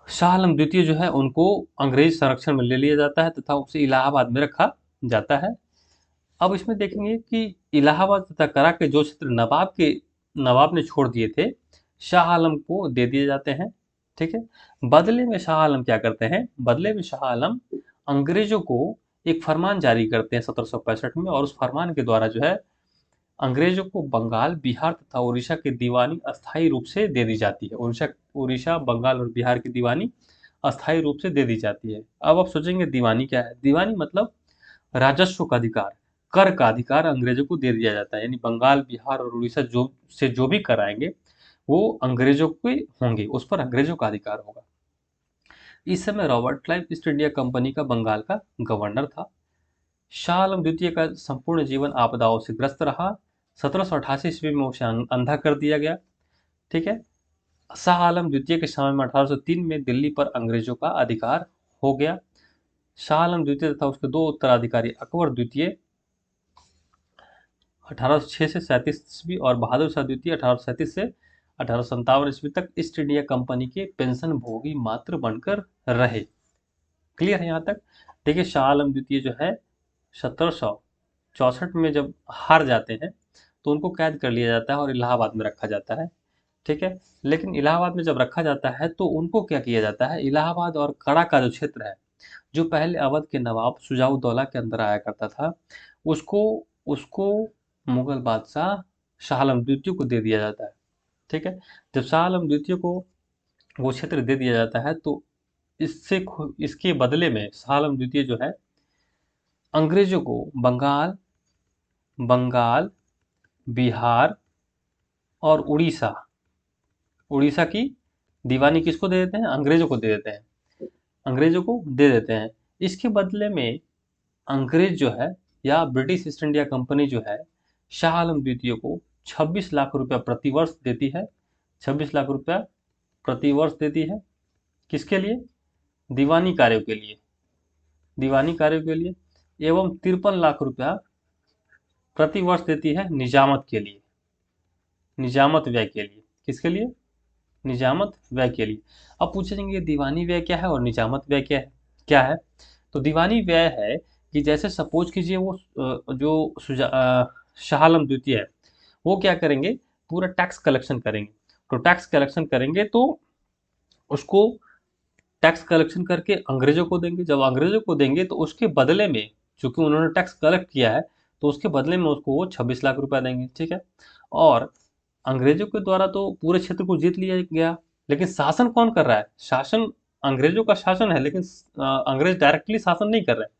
शाह आलम द्वितीय जो है उनको अंग्रेज संरक्षण में ले लिया जाता है, तथा उसे इलाहाबाद में रखा जाता है। अब इसमें देखेंगे कि इलाहाबाद तथा करा के जो क्षेत्र नवाब ने छोड़ दिए थे, शाह आलम को दे दिए जाते हैं। ठीक है, बदले में शाह आलम क्या करते हैं? बदले में शाह आलम अंग्रेजों को एक फरमान जारी करते हैं 1765 में, और उस फरमान के द्वारा जो है अंग्रेजों को बंगाल, बिहार तथा उड़ीसा की दीवानी अस्थायी रूप से दे दी जाती है। उड़ीसा, बंगाल और बिहार की दीवानी अस्थायी रूप से दे दी जाती है। अब आप सोचेंगे दीवानी क्या है? दीवानी मतलब राजस्व का अधिकार, कर का अधिकार अंग्रेजों को दे दिया जाता है। यानी बंगाल, बिहार और उड़ीसा जो भी कर आएंगे वो अंग्रेजों के होंगे, उस पर अंग्रेजों का अधिकार होगा। इस समय Robert Clive east India company का बंगाल का गवर्नर था। शाह आलम द्वितीय का संपूर्ण जीवन आपदाओं से ग्रस्त रहा। 1788 ईस्वी में उसे अंधा कर दिया गया। ठीक है, शाह आलम द्वितीय के समय में 1803 में दिल्ली पर अंग्रेजों का अधिकार हो गया। शाह आलम द्वितीय तथा उसके दो उत्तराधिकारी अकबर द्वितीय 1806 से 37 ईस्वी, और बहादुर शाह द्वितीय 1837 से 1857 ईस्वी तक ईस्ट इंडिया कंपनी के पेंशन भोगी मात्र बनकर रहे। क्लियर है यहाँ तक? देखिए शाह आलम द्वितीय जो है 1764 में जब हार जाते हैं तो उनको कैद कर लिया जाता है और इलाहाबाद में रखा जाता है, ठीक है। लेकिन इलाहाबाद में जब रखा जाता है तो उनको क्या किया जाता है, इलाहाबाद और कड़ा का जो क्षेत्र है, जो पहले अवध के नवाब शुजाउद्दौला के अंदर आया करता था, उसको उसको मुगल बादशाह शाह आलम द्वितीय को दे दिया जाता है, ठीक है। जब शाह आलम द्वितीय को वो क्षेत्र दे दिया जाता है तो इसके बदले में शाह आलम द्वितीय जो है अंग्रेजों को बंगाल बंगाल बिहार और उड़ीसा उड़ीसा की दीवानी किसको दे देते हैं, अंग्रेजों को दे देते हैं, अंग्रेजों को दे देते हैं। इसके बदले में अंग्रेज जो है या ब्रिटिश ईस्ट इंडिया कंपनी जो है शाह आलम द्वितीय को 26 लाख रुपया प्रतिवर्ष देती है, 26 लाख रुपया प्रतिवर्ष देती है। किसके लिए, दीवानी कार्यों के लिए, दीवानी कार्यों के लिए, एवं 53 लाख रुपया प्रतिवर्ष देती है निजामत के लिए, निजामत व्यय के लिए। किसके लिए, निजामत व्यय के लिए। अब पूछेंगे दीवानी व्यय क्या है और निजामत व्यय क्या है? तो दीवानी व्यय है कि जैसे सपोज कीजिए वो जो शाह आलम द्वितीय है वो क्या करेंगे, पूरा टैक्स कलेक्शन करेंगे। तो टैक्स कलेक्शन करेंगे तो उसको टैक्स कलेक्शन करके अंग्रेजों को देंगे। जब अंग्रेजों को देंगे तो उसके बदले में, चूंकि उन्होंने टैक्स कलेक्ट किया है तो उसके बदले में उसको वो 26 लाख रुपया देंगे, ठीक है। और अंग्रेजों के द्वारा तो पूरे क्षेत्र को जीत लिया गया, लेकिन शासन कौन कर रहा है, शासन अंग्रेजों का शासन है, लेकिन अंग्रेज डायरेक्टली शासन नहीं कर रहे हैं,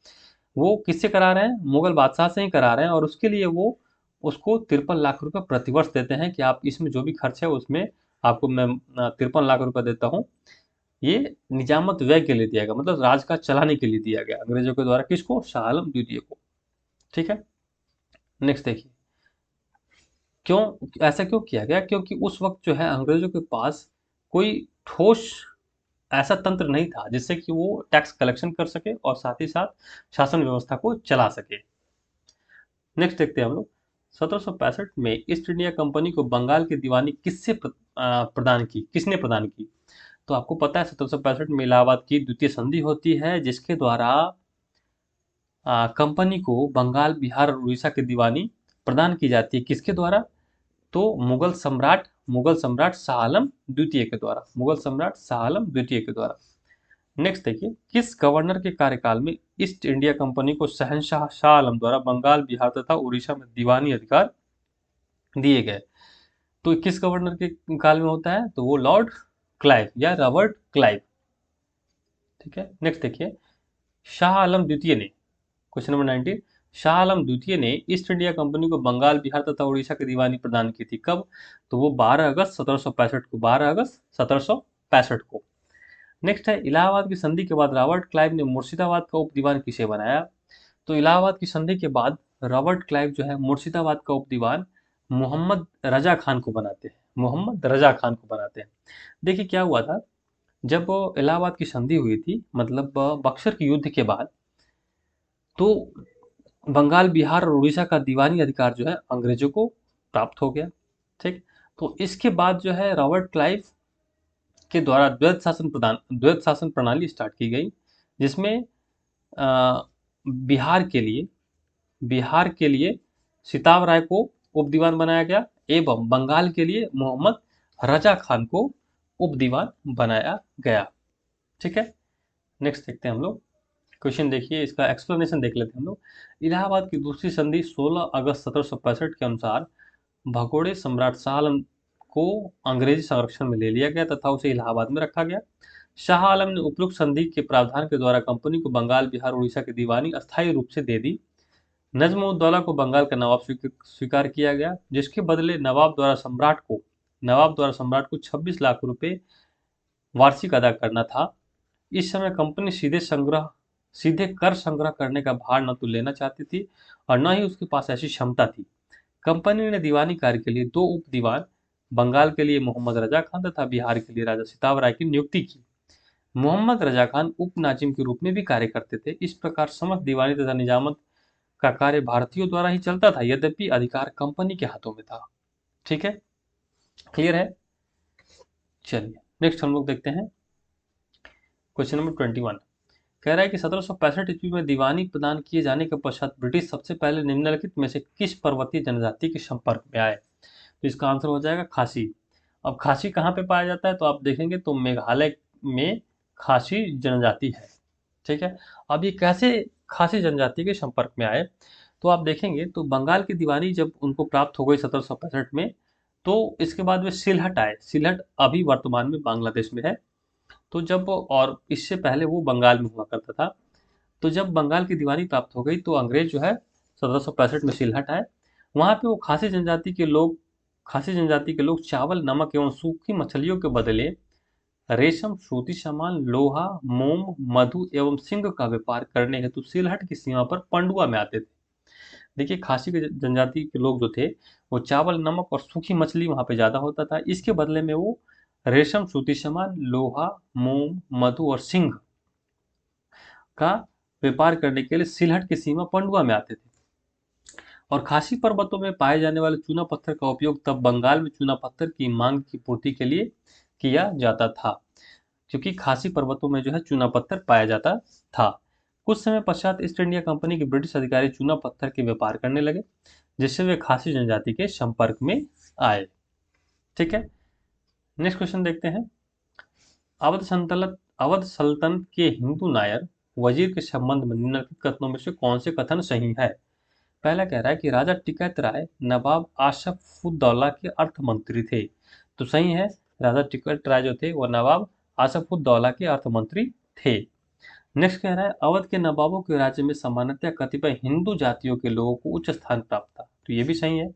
वो किससे करा रहे हैं, मुगल बादशाह से ही करा रहे हैं। और उसके लिए वो उसको 53 लाख रुपए प्रतिवर्ष देते हैं कि आप इसमें जो भी खर्च है उसमें आपको मैं 53 लाख रुपए देता हूँ। ये निजामत व्यय के लिए दिया गया, मतलब राज का चलाने के लिए दिया गया अंग्रेजों के द्वारा, किसको, शाह आलम द्वितीय को, ठीक है। नेक्स्ट देखिए, क्यों ऐसा क्यों किया गया, क्योंकि उस वक्त जो है अंग्रेजों के पास कोई ठोस ऐसा तंत्र नहीं था जिससे कि वो टैक्स कलेक्शन कर सके और साथ ही साथ शासन व्यवस्था को चला सके। नेक्स्ट देखते हैं हम लोग, 1765 में ईस्ट इंडिया कंपनी को बंगाल की दीवानी प्रदान की, किसने प्रदान की? तो आपको पता है 1765 में इलाहाबाद की द्वितीय संधि होती है जिसके द्वारा कंपनी को बंगाल बिहार और उड़ीसा की दीवानी प्रदान की जाती है। किसके द्वारा? तो मुगल सम्राट शाह आलम द्वितीय के द्वारा, मुगल सम्राट शाह आलम द्वितीय के द्वारा। नेक्स्ट देखिए, किस गवर्नर के कार्यकाल में ईस्ट इंडिया कंपनी को शहंशाह शाह आलम द्वारा बंगाल बिहार तथा उड़ीसा में दीवानी अधिकार दिए गए? तो किस गवर्नर के काल में होता है? तो वो लॉर्ड क्लाइव या रॉबर्ट क्लाइव, ठीक है। नेक्स्ट देखिए, शाह आलम द्वितीय ने, क्वेश्चन नंबर 19, शाह आलम द्वितीय ने ईस्ट इंडिया कंपनी को बंगाल बिहार तथा उड़ीसा की दीवानी प्रदान की थी। कब? तो वो 12 अगस्त 1765 को, 12 अगस्त 1765 को। नेक्स्ट है, इलाहाबाद की संधि के बाद रॉबर्ट क्लाइव ने मुर्शिदाबाद का उप दीवान किसे बनाया? तो इलाहाबाद की संधि के बाद रॉबर्ट क्लाइव जो है मुर्शिदाबाद का उप दीवान मोहम्मद रजा खान को बनाते हैं, मोहम्मद रजा खान को बनाते हैं। देखिए क्या हुआ था, जब इलाहाबाद की संधि हुई थी, मतलब बक्सर के युद्ध के बाद, तो बंगाल बिहार और उड़ीसा का दीवानी अधिकार जो है अंग्रेजों को प्राप्त हो गया, ठीक। तो इसके बाद जो है रॉबर्ट क्लाइव के द्वारा द्वैध शासन प्रणाली स्टार्ट की गई, जिसमें अ, बिहार के लिए बिहार के लिए सिताब राय को उप दीवान बनाया गया एवं बंगाल के लिए मोहम्मद रजा खान को उप दीवान बनाया गया, ठीक है। नेक्स्ट देखते हैं हम लोग, क्वेश्चन देखिए, इसका एक्सप्लेनेशन देख लेते हैं हम लोग। इलाहाबाद की दूसरी संधि 16 अगस्त 1765 के अनुसार भगोड़े सम्राट शाह आलम को अंग्रेजी संरक्षण में ले लिया गया तथा उसे इलाहाबाद में रखा गया। शाह आलम ने उपयुक्त संधि के प्रावधान के द्वारा कंपनी को बंगाल बिहार उड़ीसा की दीवानी अस्थायी रूप से दे दी। नजम-उद-दौला को बंगाल का नवाब स्वीकार किया गया, जिसके बदले नवाब द्वारा सम्राट को 26 लाख रुपए वार्षिक अदा करना था। इस समय कंपनी सीधे कर संग्रह करने का भार न तो लेना चाहती थी और न ही उसके पास ऐसी क्षमता थी। कंपनी ने दीवानी कार्य के लिए 2 उप दीवान, बंगाल के लिए मोहम्मद रजा खान तथा बिहार के लिए राजा सिताब राय की नियुक्ति की। मोहम्मद रजा खान उप नाजिम के रूप में भी कार्य करते थे। इस प्रकार समस्त दीवानी तथा निजामत का कार्य भारतीयों द्वारा ही चलता था, यद्यपि अधिकार कंपनी के हाथों में था, ठीक है, क्लियर है। चलिए नेक्स्ट हम लोग देखते हैं क्वेश्चन नंबर 21, कह रहा है कि 1765 ईस्वी में दीवानी प्रदान किए जाने के पश्चात ब्रिटिश सबसे पहले निम्नलिखित में से किस पर्वतीय जनजाति के संपर्क में आए? तो इसका आंसर हो जाएगा खासी। अब खासी कहाँ पे पाया जाता है? तो आप देखेंगे तो मेघालय में खासी जनजाति है। ठीक है। अब ये कैसे खासी जनजाति के संपर्क में आए? तो आप देखेंगे तो बंगाल की दीवानी जब उनको प्राप्त हो गई 1765 में, तो इसके बाद वे सिलहट आए। सिलहट अभी वर्तमान में बांग्लादेश में है। तो जब, और इससे पहले वो बंगाल में हुआ करता था। तो जब बंगाल की दीवानी प्राप्त हो गई तो अंग्रेज जो है 1765 में सिलहट आए। वहाँ पे वो खासी जनजाति के लोग चावल, नमक एवं सूखी मछलियों के बदले रेशम, सूती सामान, लोहा, मोम, मधु एवं सिंग का व्यापार करने हेतु सिलहट की सीमा पर पंडुआ में आते थे। देखिए, खासी के जनजाति के लोग जो थे वो चावल, नमक और सूखी मछली वहाँ पे ज़्यादा होता था। इसके बदले में वो रेशम, सूती सामान, लोहा, मोम, मधु और सिंग का व्यापार करने के लिए सिलहट की सीमा पंडुआ में आते थे। और खासी पर्वतों में पाए जाने वाले चूना पत्थर का उपयोग तब बंगाल में चूना पत्थर की मांग की पूर्ति के लिए किया जाता था, क्योंकि खासी पर्वतों में जो है चूना पत्थर पाया जाता था। कुछ समय पश्चात ईस्ट इंडिया कंपनी के ब्रिटिश अधिकारी चूना पत्थर के व्यापार करने लगे, जिससे वे खासी जनजाति के संपर्क में आए। ठीक है। नेक्स्ट क्वेश्चन देखते हैं। अवध सल्तनत के हिंदू नायर वजीर के संबंध में निम्नलिखित कथनों में से कौन से कथन सही है? पहला कह रहा है कि राजा टिकैत राय नवाब आसफउद्दौला के अर्थ मंत्री थे। तो सही है, राजा टिकैत राय जो थे वो नवाब आसफउद्दौला के अर्थ मंत्री थे। नेक्स्ट कह रहा है अवध के नवाबों के राज्य में सामान्यतः कतिपय हिंदू जातियों के लोगों को उच्च स्थान प्राप्त था। तो ये भी सही है।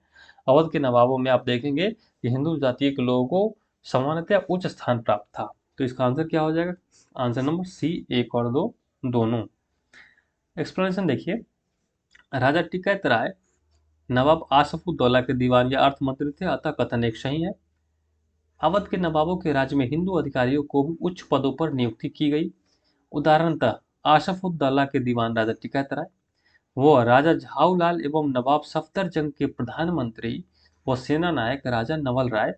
अवध के नवाबों में आप देखेंगे कि हिंदू जाति के लोगों को सामान्यतः उच्च स्थान प्राप्त था। तो इसका आंसर क्या हो जाएगा? आंसर नंबर सी, 1 और 2 दोनों। एक्सप्लेनेशन देखिए। राजा टिकैत राय नवाब आसफउद्दौला के दीवान या अर्थ मंत्री थे, अतः कथन एक सही है। अवध के नवाबों के राज्य में हिंदू अधिकारियों को भी उच्च पदों पर नियुक्ति की गई। उदाहरणतः आसफउद्दौला के दीवान राजा टिकैत राय, वो राजा झाऊलाल एवं नवाब सफदरजंग के प्रधानमंत्री व सेना नायक राजा नवल राय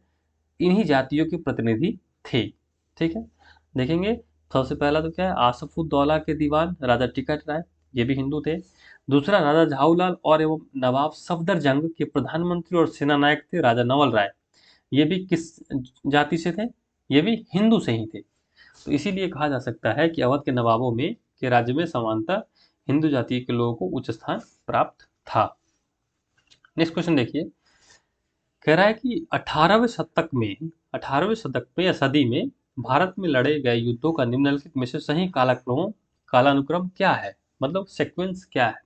इन्हीं जातियों के प्रतिनिधि थे। ठीक है। देखेंगे सबसे पहला तो क्या है, आसफउद्दौला के दीवान राजा टिकैत राय, ये भी हिंदू थे। दूसरा, राजा झाऊलाल और एवं नवाब सफदरजंग के प्रधानमंत्री और सेना नायक थे राजा नवल राय, ये भी किस जाति से थे? ये भी हिंदू से ही थे। तो इसीलिए कहा जा सकता है कि अवध के नवाबों में के राज्य में समानतः हिंदू जाति के लोगों को उच्च स्थान प्राप्त था। नेक्स्ट क्वेश्चन देखिए। कह रहा है कि 18वें शतक में या सदी में भारत में लड़े गए युद्धों का निम्नलिखित में से सही कालानुक्रम क्या है? मतलब सीक्वेंस क्या है?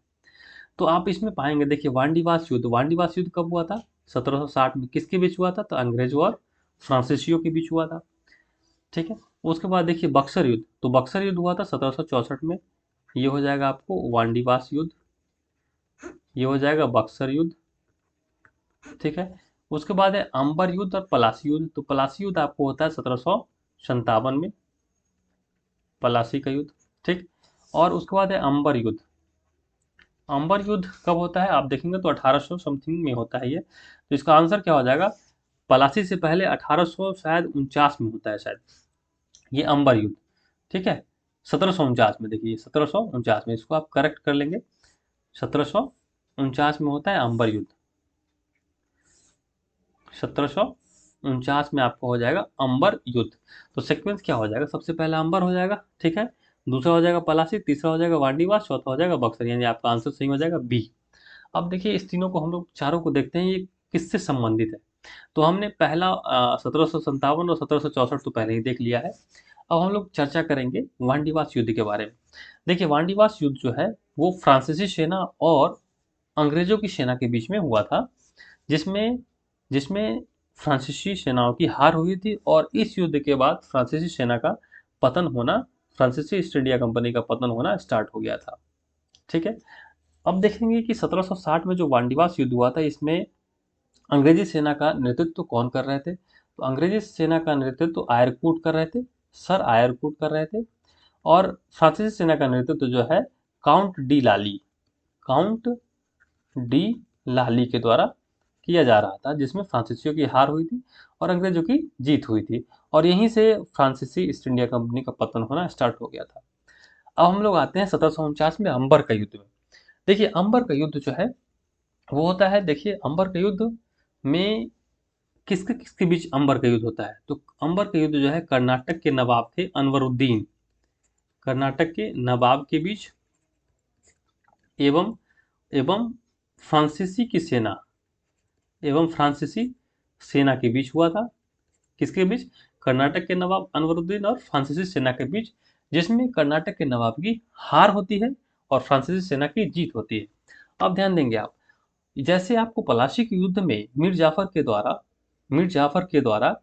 तो आप इसमें पाएंगे, देखिए, वांडीवास युद्ध कब हुआ था? 1760 में। किसके बीच हुआ था? तो अंग्रेजों और फ्रांसीसियों के बीच हुआ था। ठीक है। उसके बाद देखिए बक्सर युद्ध, तो बक्सर युद्ध हुआ था 1764 में। ये हो जाएगा आपको वांडीवास युद्ध, ये हो जाएगा बक्सर युद्ध। ठीक है। उसके बाद है अंबर युद्ध और पलासी युद्ध। तो पलासी युद्ध आपको होता है 1757 में, पलासी का युद्ध। ठीक। और उसके बाद है अंबर युद्ध। अंबर युद्ध कब होता है? आप देखेंगे तो 1800 समथिंग में होता है ये। तो इसका आंसर क्या हो जाएगा? पलासी से पहले 1800 शायद 49 में होता है शायद ये अंबर युद्ध। ठीक है। 1749 में, देखिए 1749 में, इसको आप करेक्ट कर लेंगे। 1749 में होता है अंबर युद्ध। 1749 में आपको हो जाएगा अंबर युद्ध। तो सीक्वेंस क्या हो जाएगा? सबसे पहला अंबर हो जाएगा, ठीक है, दूसरा हो जाएगा पलासी, तीसरा हो जाएगा वांडीवास, चौथा हो जाएगा बक्सर, यानी आपका आंसर सही हो जाएगा बी। अब देखिए इस तीनों को हम लोग चारों को देखते हैं ये किससे संबंधित है। तो हमने पहला 1757 और 1764 तो पहले ही देख लिया है। अब हम लोग चर्चा करेंगे वांडीवास युद्ध के बारे में। देखिए वांडीवास युद्ध जो है वो फ्रांसीसी सेना और अंग्रेजों की सेना के बीच में हुआ था, जिसमें जिसमें फ्रांसीसी सेनाओं की हार हुई थी और इस युद्ध के बाद फ्रांसीसी सेना का पतन होना, फ्रांसीसी ईस्ट इंडिया कंपनी का पतन होना स्टार्ट हो गया था। ठीक है। अब देखेंगे कि 1760 में जो वांडीवास युद्ध हुआ था इसमें अंग्रेजी सेना का नेतृत्व कौन कर रहे थे? तो अंग्रेजी सेना का नेतृत्व आयरकूट कर रहे थे, सर आयरकूट कर रहे थे। और फ्रांसीसी सेना का नेतृत्व जो है काउंट डी लाली के द्वारा किया जा रहा था, जिसमें फ्रांसीसियों की हार हुई थी और अंग्रेजों की जीत हुई थी। और यहीं से फ्रांसीसी ईस्ट इंडिया कंपनी का पतन होना स्टार्ट हो गया था। अब हम लोग आते हैं 1749 में अंबर का युद्ध में। देखिए अंबर का युद्ध जो है वो होता है, देखिए अंबर का युद्ध में किसके किसके बीच अंबर का युद्ध होता है, तो अंबर का युद्ध जो है कर्नाटक के नवाब थे अनवरुद्दीन, कर्नाटक के नवाब के बीच एवं एवं फ्रांसीसी की सेना एवं फ्रांसीसी सेना के बीच हुआ था। किसके बीच? कर्नाटक के नवाब अनवरुद्दीन और फ्रांसीसी सेना के बीच, जिसमें कर्नाटक के नवाब की हार होती है और फ्रांसीसी सेना की जीत होती है। अब ध्यान देंगे आप, जैसे आपको पलाशी के युद्ध में मीर जाफर के द्वारा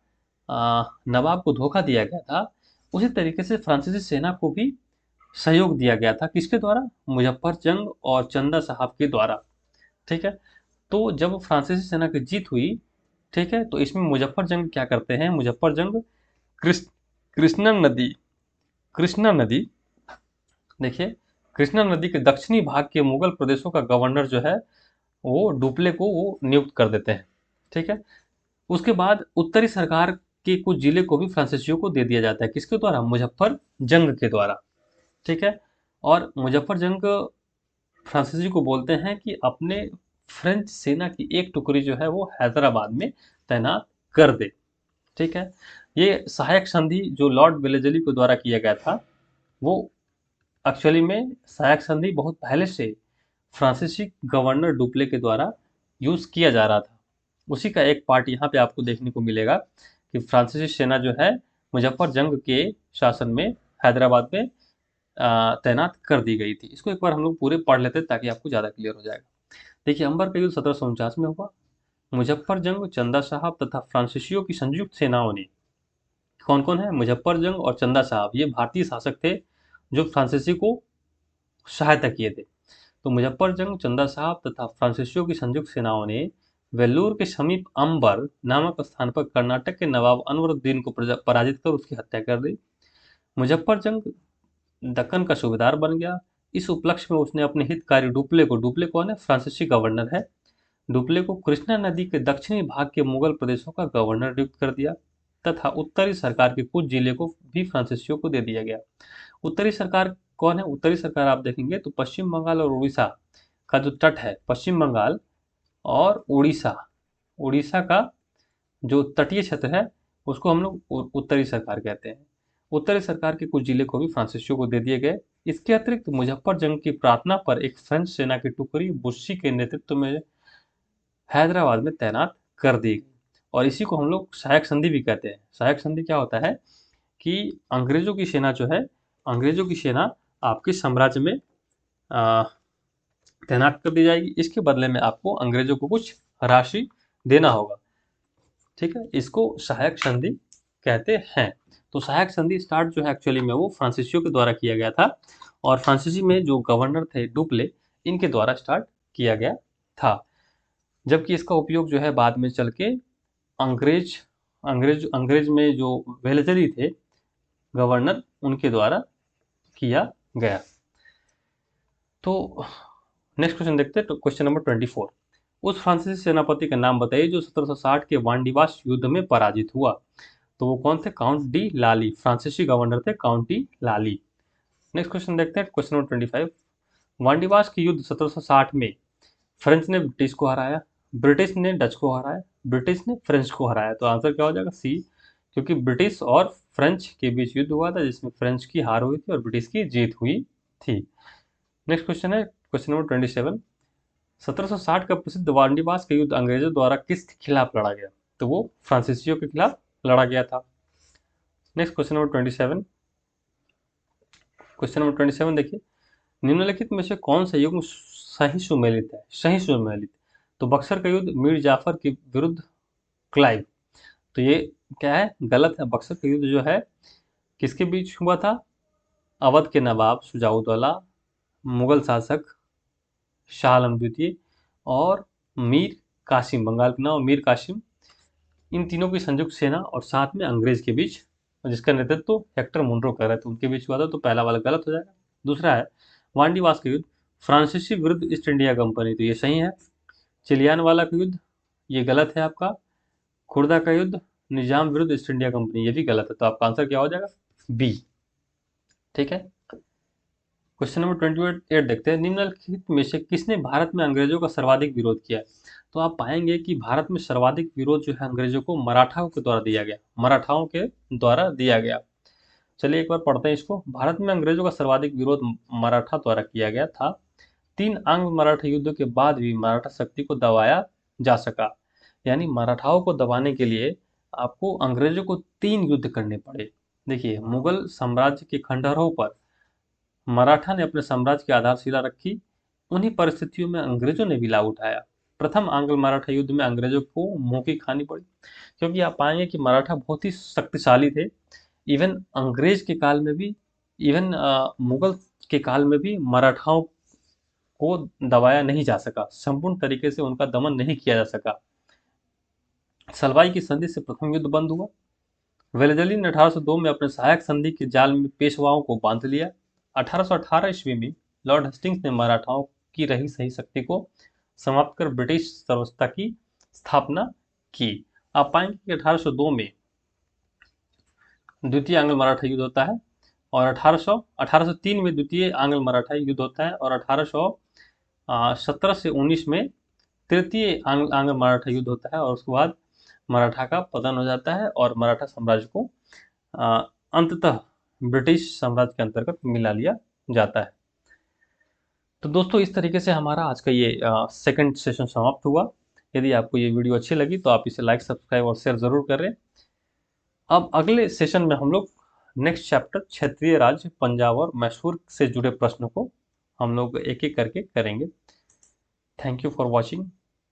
नवाब को धोखा दिया गया था, उसी तरीके से फ्रांसीसी सेना को भी सहयोग दिया गया था। किसके द्वारा? मुजफ्फर जंग और चंदा साहब के द्वारा। ठीक है, तो जब फ्रांसीसी सेना की जीत हुई, ठीक है, तो इसमें मुजफ्फर जंग क्या करते हैं, मुजफ्फर जंग कृष्ण कृष्णा नदी कृष्णा नदी देखिए कृष्णा नदी के दक्षिणी भाग के मुगल प्रदेशों का गवर्नर जो है वो डुप्ले को वो नियुक्त कर देते हैं। ठीक है, उसके बाद उत्तरी सरकार के कुछ जिले को भी फ्रांसीसियों को दे दिया जाता है। किसके द्वारा? मुजफ्फर जंग के द्वारा। ठीक है, और मुजफ्फर जंग फ्रांसीसी को बोलते हैं कि अपने फ्रेंच सेना की एक टुकड़ी जो है वो हैदराबाद में तैनात कर दे। ठीक है, ये सहायक संधि जो लॉर्ड वेलेजली के द्वारा किया गया था, वो एक्चुअली में सहायक संधि बहुत पहले से फ्रांसीसी गवर्नर डुप्ले के द्वारा यूज किया जा रहा था। उसी का एक पार्ट यहाँ पे आपको देखने को मिलेगा कि फ्रांसीसी सेना जो है मुजफ्फर जंग के शासन में हैदराबाद में तैनात कर दी गई थी। इसको एक बार हम लोग पूरे पढ़ लेते हैं ताकि आपको ज़्यादा क्लियर हो जाएगा। देखिए अंबर का युद्ध 1749 में हुआ। मुजफ्फर जंग, चंदा साहब तथा फ्रांसीसियों की संयुक्त सेनाओं ने, कौन कौन है? मुजफ्फर जंग और चंदा साहब, ये भारतीय शासक थे जो फ्रांसीसी को सहायता किए थे। तो मुजफ्फर जंग, चंदा साहब तथा फ्रांसीसियों की संयुक्त सेनाओं ने वेल्लूर के समीप अंबर नामक स्थान पर कर्नाटक के नवाब अनवरुद्दीन को पराजित कर उसकी हत्या कर दी। मुजफ्फर जंग दक्कन का सूबेदार बन गया। इस उपलक्ष्य में उसने अपने हितकारी डुप्ले कौन है? फ्रांसीसी गवर्नर है। डुप्ले को कृष्णा नदी के दक्षिणी भाग के मुगल प्रदेशों का गवर्नर नियुक्त कर दिया तथा उत्तरी सरकार के कुछ जिले को भी फ्रांसीसियों को दे दिया गया। उत्तरी सरकार कौन है? उत्तरी सरकार आप देखेंगे तो पश्चिम बंगाल और उड़ीसा का जो तट है, पश्चिम बंगाल और उड़ीसा उड़ीसा का जो तटीय क्षेत्र है उसको हम लोग उत्तरी सरकार कहते हैं। उत्तरी सरकार के कुछ जिले को भी फ्रांसीसियों को दे दिए गए। इसके अतिरिक्त मुजफ्फर जंग की प्रार्थना पर एक फ्रेंच सेना की टुकड़ी बुस्सी के नेतृत्व में हैदराबाद में तैनात कर दी गई, और इसी को हम लोग सहायक संधि भी कहते हैं। सहायक संधि क्या होता है कि अंग्रेजों की सेना जो है, अंग्रेजों की सेना आपके साम्राज्य में आ, तैनात कर दी जाएगी। इसके बदले में आपको अंग्रेजों को कुछ राशि देना होगा। ठीक है, इसको सहायक संधि कहते हैं। तो सहायक संधि स्टार्ट जो है एक्चुअली में वो फ्रांसीसियों के द्वारा किया गया था, और फ्रांसीसी में जो गवर्नर थे डुप्ले, इनके द्वारा स्टार्ट किया गया था। जबकि इसका उपयोग जो है बाद में चल के अंग्रेज अंग्रेज अंग्रेज में जो वेलेजरी थे गवर्नर, उनके द्वारा किया गया। तो नेक्स्ट क्वेश्चन देखते हैं, तो क्वेश्चन नंबर 24। उस फ्रांसीसी सेनापति का नाम बताइए जो 1760 के वांडीवाश युद्ध में पराजित हुआ। तो वो कौन थे? काउंट डी लाली, फ्रांसीसी गवर्नर थे काउंट डी लाली। नेक्स्ट क्वेश्चन देखते हैं, क्वेश्चन नंबर 25। वांडीवाश के युद्ध 1760 में फ्रेंच ने ब्रिटिश को हराया, ब्रिटिश ने डच को हराया, ब्रिटिश ने फ्रेंच को हराया। तो आंसर क्या हो जाएगा? सी, क्योंकि ब्रिटिश और फ्रेंच के बीच युद्ध हुआ था जिसमें फ्रेंच की हार हुई थी और ब्रिटिश की जीत हुई थी। नेक्स्ट क्वेश्चन है क्वेश्चन नंबर 27। 1760 का प्रसिद्ध वांडीवास का युद्ध अंग्रेजों द्वारा किस खिलाफ लड़ा गया? तो वो फ्रांसीसियों के खिलाफ लड़ा गया था। Next question number 27। Question number 27 देखिए, निम्नलिखित में से कौन सा युग्म सही सुमेलित है? सही सुमेलित, तो बक्सर का युद्ध मीर जाफर के विरुद्ध क्लाइव, तो ये क्या है? गलत है। बक्सर का युद्ध जो है किसके बीच हुआ था? अवध के नवाब शुजाउद्दौला, मुगल शासक शाह आलम द्वितीय और मीर कासिम, बंगाल के नाम मीर कासिम, इन तीनों की संयुक्त सेना और साथ में अंग्रेज के बीच, जिसका नेतृत्व हेक्टर मुनरो कर रहे थे, उनके बीच हुआ था। तो पहला वाला गलत हो जाएगा। दूसरा है वांडीवास का युद्ध फ्रांसीसी विरुद्ध ईस्ट इंडिया कंपनी, तो ये सही है। चिलियान वाला का युद्ध ये गलत है आपका। खुर्दा का युद्ध निजाम विरुद्ध ईस्ट इंडिया कंपनी, ये भी गलत है। तो आपका आंसर क्या हो जाएगा? बी। ठीक है, क्वेश्चन नंबर 28 देखते हैं। निम्नलिखित में से किसने भारत में अंग्रेजों का सर्वाधिक विरोध किया है? तो आप पाएंगे कि भारत में सर्वाधिक विरोध जो है अंग्रेजों को मराठाओं के द्वारा दिया गया, मराठाओं के द्वारा दिया गया। चलिए एक बार पढ़ते हैं इसको। भारत में अंग्रेजों का सर्वाधिक विरोध मराठा द्वारा किया गया था। 3 आंग्ल मराठा युद्धों के बाद भी मराठा शक्ति को दबाया जा सका। यानी मराठाओं को दबाने के लिए आपको अंग्रेजों को 3 युद्ध करने पड़े। देखिए, मुगल साम्राज्य के खंडहरों पर मराठा ने अपने साम्राज्य की आधारशिला रखी। उन्हीं परिस्थितियों में अंग्रेजों ने भी लाभ उठाया। प्रथम आंग्ल मराठा युद्ध में अंग्रेजों को मुंह की खानी पड़ी, क्योंकि आप पाएंगे कि मराठा बहुत ही शक्तिशाली थे। इवन अंग्रेज के काल में भी, इवन मुगल के काल में भी मराठाओं को दबाया नहीं जा सका, संपूर्ण तरीके से उनका दमन नहीं किया जा सका। सलवाई की संधि से प्रथम युद्ध बंद हुआ। वेलेजली ने 1802 में अपने सहायक संधि के जाल में पेशवाओं को बांध लिया। 1818 ईस्वी में लॉर्ड हेस्टिंग्स ने मराठाओं की रही सही शक्ति को समाप्त कर ब्रिटिश सर्वसत्ता की स्थापना की। आप पाएंगे कि 1802 में द्वितीय आंग्ल मराठा युद्ध होता है, और 1803 में द्वितीय आंग्ल मराठा युद्ध होता है, और 1817 से 19 में तृतीय आंग्ल मराठा युद्ध होता है, और उसके बाद मराठा का पतन हो जाता है और मराठा साम्राज्य को अंततः ब्रिटिश साम्राज्य के अंतर्गत मिला लिया जाता है। तो दोस्तों, इस तरीके से हमारा आज का ये सेकंड सेशन समाप्त हुआ। यदि आपको ये वीडियो अच्छी लगी तो आप इसे लाइक, सब्सक्राइब और शेयर जरूर करें। अब अगले सेशन में हम लोग नेक्स्ट चैप्टर क्षेत्रीय राज्य पंजाब और मैसूर से जुड़े प्रश्नों को हम लोग एक एक करके करेंगे। Thank you for watching.